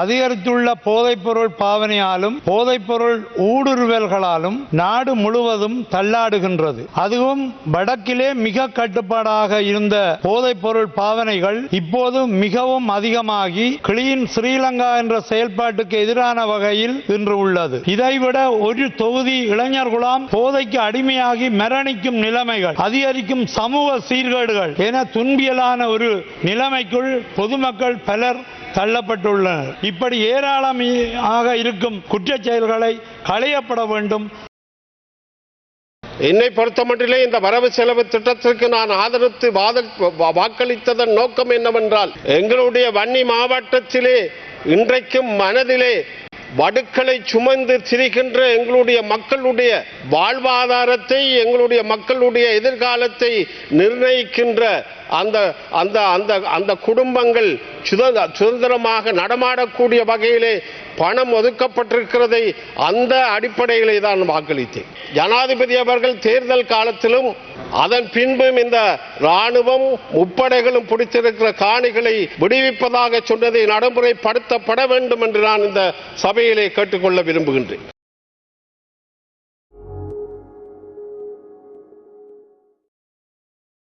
அதிகரித்துள்ள போதைப்பொருள் பாவனையாலும் போதைப்பொருள் ஊடுருவல்களாலும் நாடு முழுவதும் தள்ளாடுகின்றது. அதுவும் வடக்கிலே மிக கட்டுப்பாடாக இருந்த போதைப்பொருள் பாவனைகள் இப்போது மிகவும் அதிகமாகி கிளீன் ஸ்ரீலங்கா என்ற செயல்பாட்டுக்கு எதிரான வகையில் இன்று உள்ளது. இதைவிட ஒரு தொகுதி இளைஞர் குழாம் போதைக்கு அடிமையாகி மரணிக்கும் நிலைமைகள், அதிகரிக்கும் சமூக சீர்கேடுகள் என துன்பியலான ஒரு நிலைமைக்குள் பொதுமக்கள் பலர் தள்ளப்பட்டுள்ளனர். இப்படி ஏராளமாக இருக்கும் குற்றச் செயல்களை களையப்பட வேண்டும். என்னை பொறுத்தமட்டிலே இந்த வரவு செலவு திட்டத்திற்கு நான் ஆதரித்து வாக்களித்ததன் நோக்கம் என்னவென்றால், எங்களுடைய வன்னி மாவட்டத்திலே இன்றைக்கும் மனதிலே வடுக்களை சுமந்து திரிகின்ற எங்களுடைய மக்களுடைய வாழ்வாதாரத்தை, எங்களுடைய மக்களுடைய எதிர்காலத்தை நிர்ணயிக்கின்ற அந்த குடும்பங்கள் சுதந்திரமாக நடமாடக்கூடிய வகையிலே பணம் ஒதுக்கப்பட்டிருக்கிறதை அந்த அடிப்படையிலே தான் வாக்களித்தேன். ஜனாதிபதி அவர்கள் தேர்தல் காலத்திலும் அதன் பின்பும் இந்த ராணுவம் முப்படைகளும் பிடித்திருக்கிற காணிகளை விடுவிப்பதாக சொன்னதை நடைமுறைப்படுத்தப்பட வேண்டும் என்று நான் இந்த சபையிலே கேட்டுக்கொள்ள விரும்புகின்றேன்.